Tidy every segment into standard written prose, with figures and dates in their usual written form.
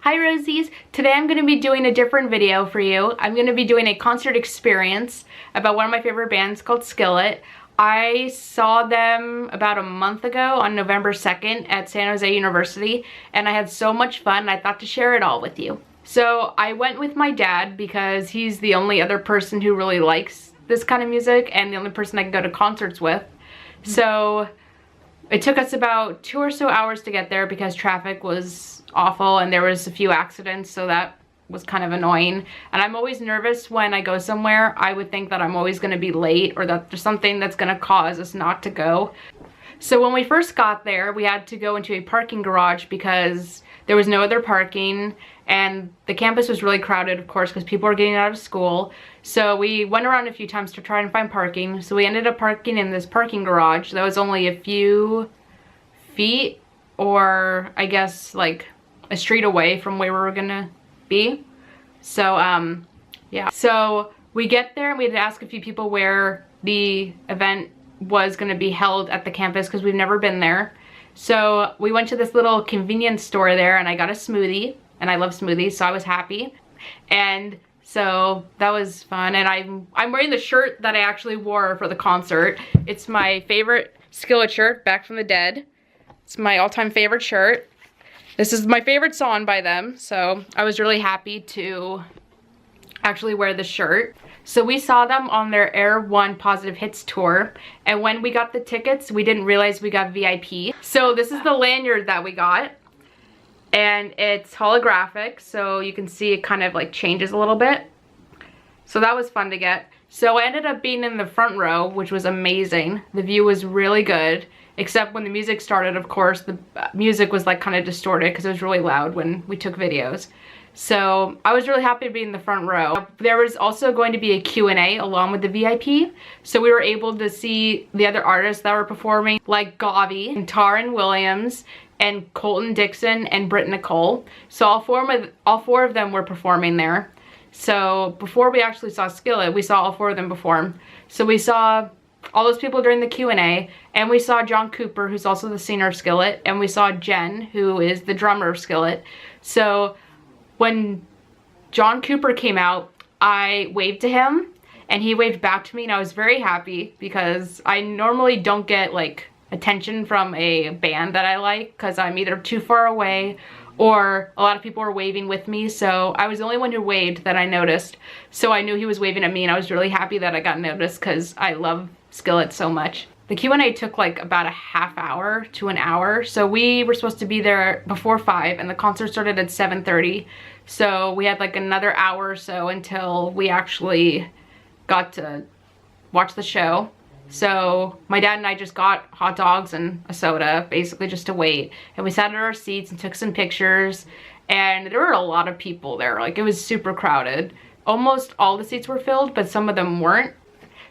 Hi Rosies! Today I'm going to be doing a different video for you. I'm going to be doing a concert experience about one of my favorite bands called Skillet. I saw them about a month ago on November 2nd at San Jose University, and I had so much fun I thought to share it all with you. So I went with my dad because he's the only other person who really likes this kind of music and the only person I can go to concerts with. So it took us about 2 or so hours to get there because traffic was awful and there was a few accidents, so that was kind of annoying. And I'm always nervous when I go somewhere. I would think that I'm always going to be late or that there's something that's going to cause us not to go. So when we first got there, we had to go into a parking garage because there was no other parking, and the campus was really crowded, of course, because people were getting out of school. So we went around a few times to try and find parking. So we ended up parking in this parking garage that was only a few feet, or I guess like a street away from where we were gonna be. So yeah, so we get there and we had to ask a few people where the event was gonna be held at the campus because we've never been there. So we went to this little convenience store there and I got a smoothie, and I love smoothies, so I was happy. And so that was fun, and I'm wearing the shirt that I actually wore for the concert. It's my favorite Skillet shirt, Back from the Dead. It's my all-time favorite shirt. This is my favorite song by them, so I was really happy to actually wear the shirt. So we saw them on their Air One Positive Hits tour, and when we got the tickets, we didn't realize we got VIP. So this is the lanyard that we got, and it's holographic, so you can see it kind of like changes a little bit. So that was fun to get. So I ended up being in the front row, which was amazing. The view was really good, except when the music started, of course, the music was like kind of distorted because it was really loud when we took videos. So I was really happy to be in the front row. There was also going to be a Q&A along with the VIP. So we were able to see the other artists that were performing, like Gavi, and Taryn Williams, and Colton Dixon, and Britt Nicole. So all four of them were performing there. So before we actually saw Skillet, we saw all four of them perform. So we saw all those people during the Q&A, and we saw John Cooper, who's also the singer of Skillet, and we saw Jen, who is the drummer of Skillet. So when John Cooper came out, I waved to him, and he waved back to me, and I was very happy because I normally don't get like attention from a band that I like because I'm either too far away or a lot of people were waving with me. So I was the only one who waved that I noticed. So I knew he was waving at me, and I was really happy that I got noticed because I love Skillet so much. The Q&A took like about a half hour to an hour. So we were supposed to be there before 5 and the concert started at 7:30. So we had like another hour or so until we actually got to watch the show. So my dad and I just got hot dogs and a soda, basically just to wait. And we sat in our seats and took some pictures. And there were a lot of people there. Like, it was super crowded. Almost all the seats were filled, but some of them weren't.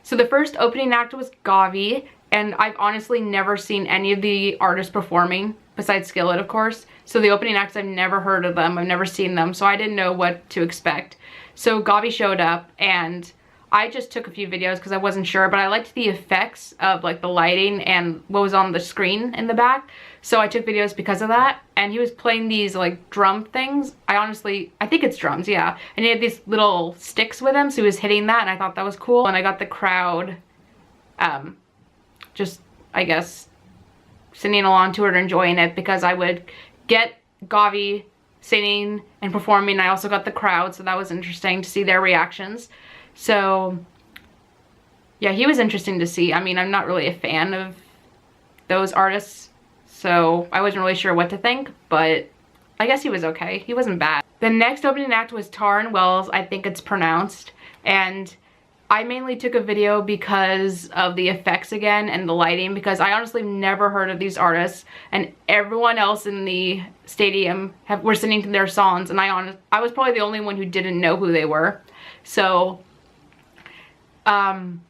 So the first opening act was Gavi. And I've honestly never seen any of the artists performing, besides Skillet, of course. So the opening acts, I've never heard of them. I've never seen them. So I didn't know what to expect. So Gavi showed up, and I just took a few videos because I wasn't sure, but I liked the effects of like the lighting and what was on the screen in the back. So I took videos because of that. And he was playing these like drum things. I think it's drums, yeah. And he had these little sticks with him, so he was hitting that, and I thought that was cool. And I got the crowd just, I guess, singing along to it or enjoying it, because I would get Gavi singing and performing. I also got the crowd, so that was interesting to see their reactions. So yeah, he was interesting to see. I mean, I'm not really a fan of those artists, so I wasn't really sure what to think, but I guess he was okay. He wasn't bad. The next opening act was Taryn Wells, I think it's pronounced, and I mainly took a video because of the effects again and the lighting, because I honestly never heard of these artists, and everyone else in the stadium were singing to their songs, and I was probably the only one who didn't know who they were. So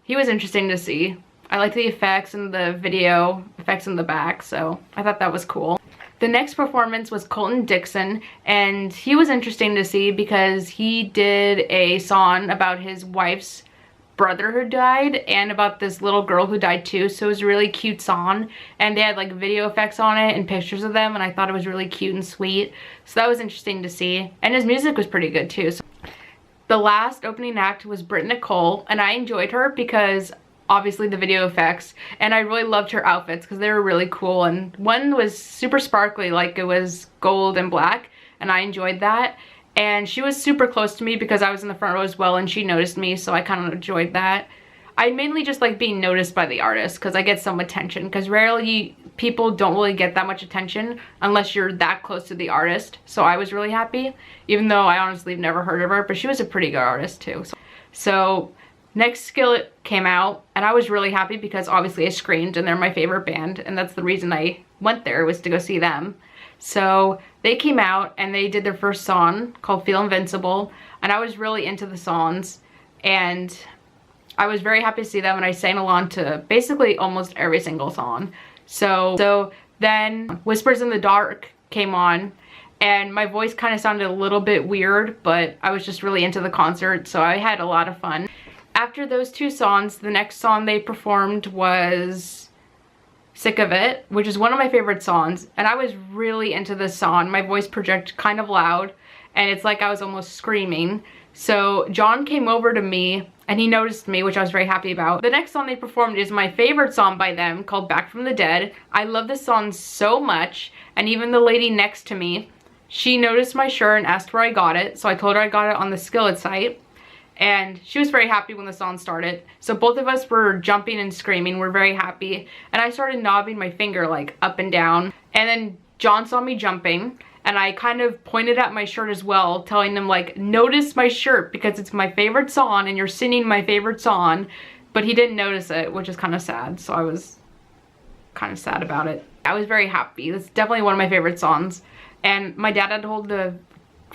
he was interesting to see. I liked the effects and the video effects in the back, so I thought that was cool. The next performance was Colton Dixon, and he was interesting to see because he did a song about his wife's brother who died and about this little girl who died too. So it was a really cute song, and they had like video effects on it and pictures of them, and I thought it was really cute and sweet. So that was interesting to see, and his music was pretty good too. So the last opening act was Britt Nicole, and I enjoyed her because obviously the video effects, and I really loved her outfits because they were really cool, and one was super sparkly, like it was gold and black, and I enjoyed that. And she was super close to me because I was in the front row as well, and she noticed me, so I kind of enjoyed that. I mainly just like being noticed by the artist because I get some attention, because rarely people don't really get that much attention unless you're that close to the artist. So I was really happy, even though I honestly have never heard of her, but she was a pretty good artist too. So next, Skillet came out, and I was really happy because obviously I screamed, and they're my favorite band, and that's the reason I went there, was to go see them. So they came out and they did their first song called Feel Invincible, and I was really into the songs, and I was very happy to see them, and I sang along to basically almost every single song. So then Whispers in the Dark came on, and my voice kind of sounded a little bit weird, but I was just really into the concert, so I had a lot of fun. After those two songs, the next song they performed was Sick of It, which is one of my favorite songs, and I was really into this song. My voice projected kind of loud, and it's like I was almost screaming. So John came over to me, and he noticed me, which I was very happy about. The next song they performed is my favorite song by them, called Back from the Dead. I love this song so much, and even the lady next to me, she noticed my shirt and asked where I got it, so I told her I got it on the Skillet site. And she was very happy when the song started. So both of us were jumping and screaming. We're very happy. And I started knobbing my finger like up and down. And then John saw me jumping, and I kind of pointed at my shirt as well, telling them like, notice my shirt because it's my favorite song and you're singing my favorite song. But he didn't notice it, which is kind of sad. So I was kind of sad about it. I was very happy. It's definitely one of my favorite songs. And my dad had to hold the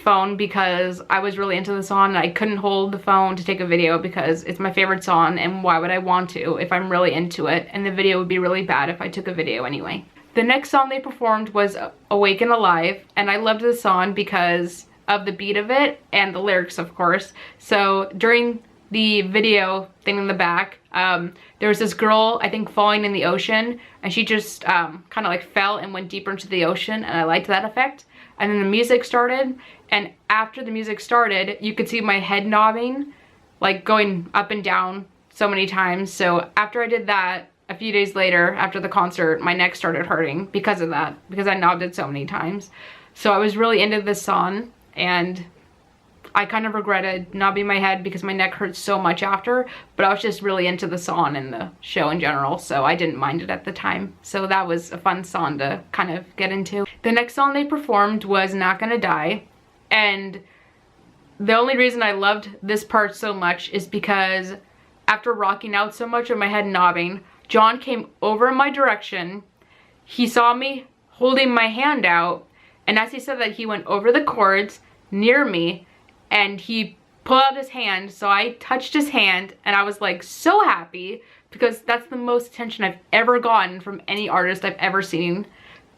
phone because I was really into the song, and I couldn't hold the phone to take a video because it's my favorite song, and why would I want to if I'm really into it, and the video would be really bad if I took a video anyway. The next song they performed was Awaken Alive, and I loved the song because of the beat of it and the lyrics, of course. So during the video thing in the back, there was this girl, I think, falling in the ocean, and she just kind of like fell and went deeper into the ocean, and I liked that effect. And then the music started, and after the music started, you could see my head knobbing, like going up and down so many times. So after I did that, a few days later, after the concert, my neck started hurting because of that, because I knobbed it so many times. So I was really into this song, and I kind of regretted knobbing my head because my neck hurt so much after, but I was just really into the song and the show in general, so I didn't mind it at the time. So that was a fun song to kind of get into. The next song they performed was Not Gonna Die, and the only reason I loved this part so much is because after rocking out so much and my head knobbing, John came over in my direction. He saw me holding my hand out, and as he said that, he went over the cords near me, and he pulled out his hand, so I touched his hand, and I was like so happy because that's the most attention I've ever gotten from any artist I've ever seen,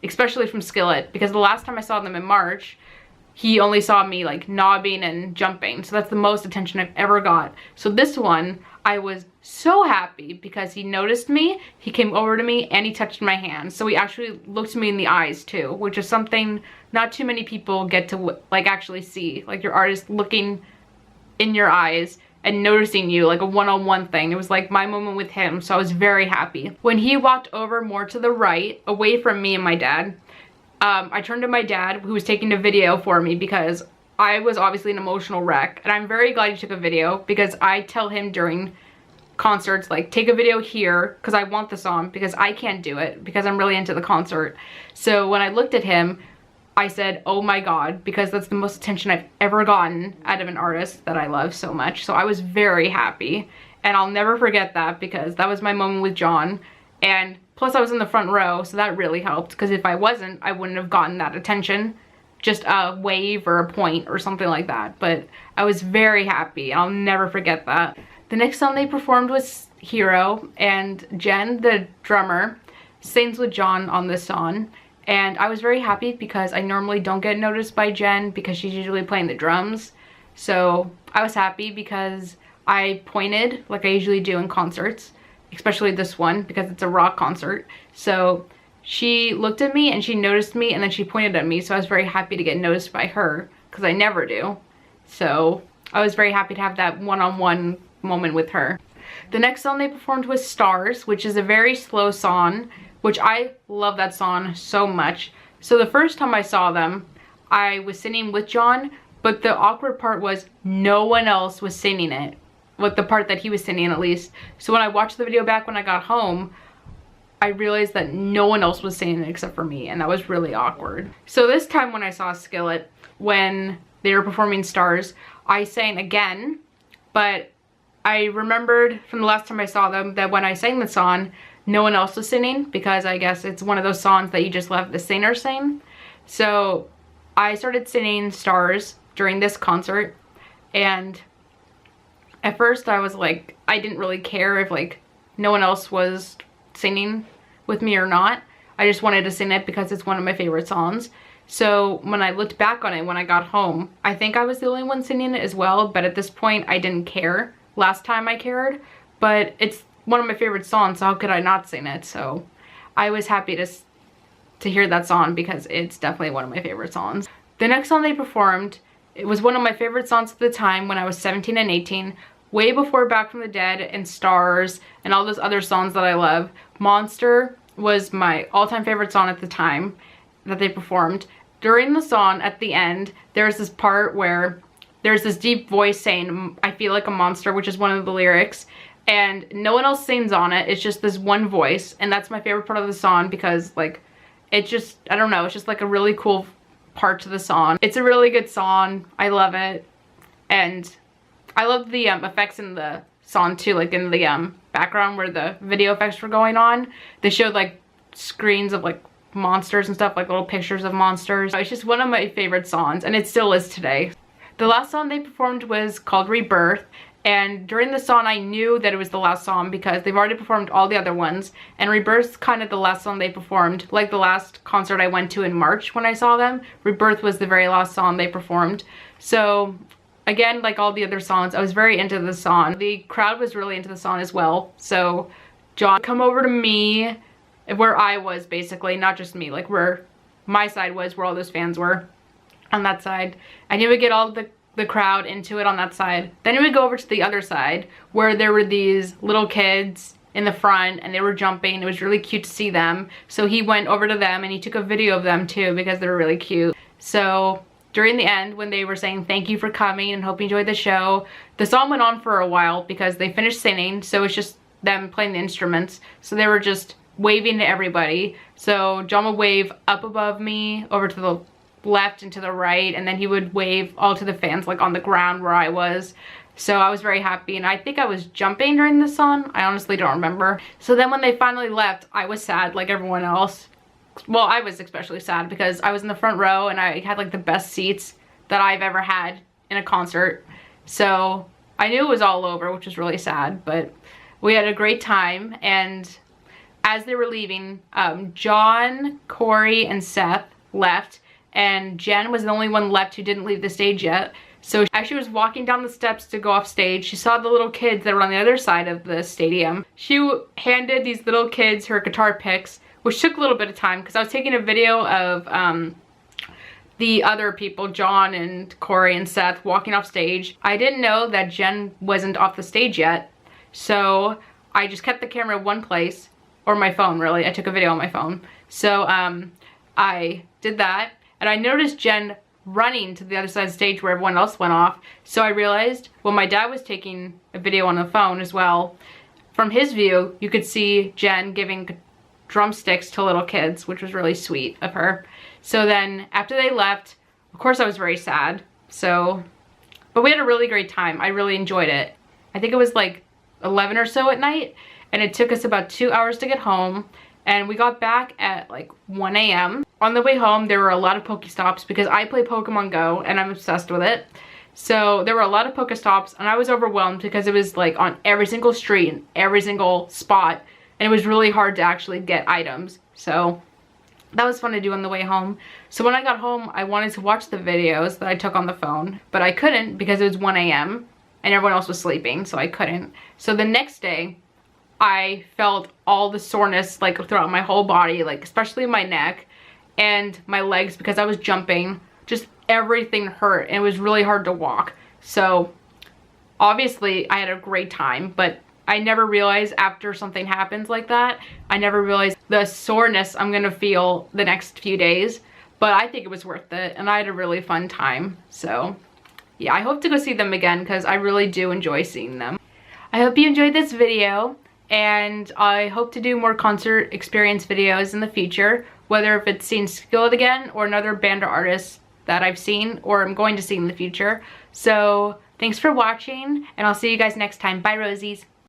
especially from Skillet, because the last time I saw them in March, he only saw me like knobbing and jumping, so that's the most attention I've ever got. So this one, I was so happy because he noticed me, he came over to me, and he touched my hand. So he actually looked me in the eyes too, which is something not too many people get to like actually see, like your artist looking in your eyes and noticing you, like a one-on-one thing. It was like my moment with him, so I was very happy. When he walked over more to the right, away from me and my dad, I turned to my dad, who was taking a video for me because I was obviously an emotional wreck, and I'm very glad he took a video because I tell him during concerts, like, take a video here because I want the song, because I can't do it because I'm really into the concert. So when I looked at him, I said, oh my god, because that's the most attention I've ever gotten out of an artist that I love so much. So I was very happy, and I'll never forget that because that was my moment with John. And plus I was in the front row, so that really helped, because if I wasn't, I wouldn't have gotten that attention. Just a wave or a point or something like that. But I was very happy. I'll never forget that. The next song they performed was Hero, and Jen, the drummer, sings with John on this song. And I was very happy because I normally don't get noticed by Jen because she's usually playing the drums. So I was happy because I pointed like I usually do in concerts, especially this one because it's a rock concert. So she looked at me and she noticed me, and then she pointed at me, so I was very happy to get noticed by her because I never do. So I was very happy to have that one-on-one moment with her. The next song they performed was Stars, which is a very slow song, which I love that song so much. So the first time I saw them, I was singing with John, but the awkward part was no one else was singing it, with the part that he was singing at least. So when I watched the video back when I got home, I realized that no one else was singing it except for me, and that was really awkward. So this time when I saw Skillet, when they were performing Stars, I sang again, but I remembered from the last time I saw them that when I sang the song, no one else was singing, because I guess it's one of those songs that you just let the singer sing. So I started singing Stars during this concert, and at first I was like, I didn't really care if like no one else was singing with me or not. I just wanted to sing it because it's one of my favorite songs. So when I looked back on it when I got home, I think I was the only one singing it as well, but at this point I didn't care. Last time I cared, but it's one of my favorite songs, so how could I not sing it? So I was happy to hear that song because it's definitely one of my favorite songs. The next song they performed, it was one of my favorite songs at the time when I was 17 and 18, way before Back from the Dead and Stars and all those other songs that I love. Monster was my all-time favorite song at the time that they performed. During the song, at the end, there's this part where there's this deep voice saying, I feel like a monster, which is one of the lyrics, and no one else sings on it. It's just this one voice, and that's my favorite part of the song because, like, it just, I don't know, it's just like a really cool part to the song. It's a really good song. I love it, and I love the effects in the song too, like in the background where the video effects were going on. They showed like screens of like monsters and stuff, like little pictures of monsters. It's just one of my favorite songs, and it still is today. The last song they performed was called Rebirth, and during the song I knew that it was the last song because they've already performed all the other ones, and Rebirth's kind of the last song they performed. Like the last concert I went to in March when I saw them, Rebirth was the very last song they performed. So again, like all the other songs, I was very into the song. The crowd was really into the song as well. So John come over to me, where I was basically, not just me, like where my side was, where all those fans were on that side. And he would get all the crowd into it on that side. Then he would go over to the other side where there were these little kids in the front and they were jumping. It was really cute to see them. So he went over to them and he took a video of them too because they were really cute. So during the end, when they were saying thank you for coming and hope you enjoyed the show, the song went on for a while because they finished singing, so it's just them playing the instruments. So they were just waving to everybody. So John would wave up above me, over to the left and to the right, and then he would wave all to the fans like on the ground where I was. So I was very happy, and I think I was jumping during the song. I honestly don't remember. So then when they finally left, I was sad like everyone else. Well, I was especially sad because I was in the front row and I had like the best seats that I've ever had in a concert. So I knew it was all over, which was really sad, but we had a great time. And as they were leaving, John, Corey, and Seth left, and Jen was the only one left who didn't leave the stage yet. So as she was walking down the steps to go off stage, she saw the little kids that were on the other side of the stadium. She handed these little kids her guitar picks, which took a little bit of time because I was taking a video of the other people, John and Corey and Seth, walking off stage. I didn't know that Jen wasn't off the stage yet, so I just kept the camera in one place, or my phone really. I took a video on my phone. So I did that, and I noticed Jen running to the other side of the stage where everyone else went off. So I realized, well, my dad was taking a video on the phone as well. From his view, you could see Jen giving drumsticks to little kids, which was really sweet of her. So then after they left, of course I was very sad. So, but we had a really great time. I really enjoyed it. I think it was like 11 or so at night, and it took us about 2 hours to get home. And we got back at like 1 a.m. On the way home, there were a lot of Pokestops because I play Pokemon Go and I'm obsessed with it. So there were a lot of Pokestops, and I was overwhelmed because it was like on every single street and every single spot, and it was really hard to actually get items. So that was fun to do on the way home. So when I got home, I wanted to watch the videos that I took on the phone, but I couldn't because it was 1 a.m. and everyone else was sleeping, so I couldn't. So the next day, I felt all the soreness like throughout my whole body, like especially my neck and my legs because I was jumping. Just everything hurt and it was really hard to walk. So obviously I had a great time, but I never realized after something happens like that, I never realized the soreness I'm gonna feel the next few days. But I think it was worth it and I had a really fun time. So yeah, I hope to go see them again because I really do enjoy seeing them. I hope you enjoyed this video, and I hope to do more concert experience videos in the future, whether if it's seeing Skillet again or another band or artist that I've seen or I'm going to see in the future. So thanks for watching, and I'll see you guys next time. Bye, Rosies.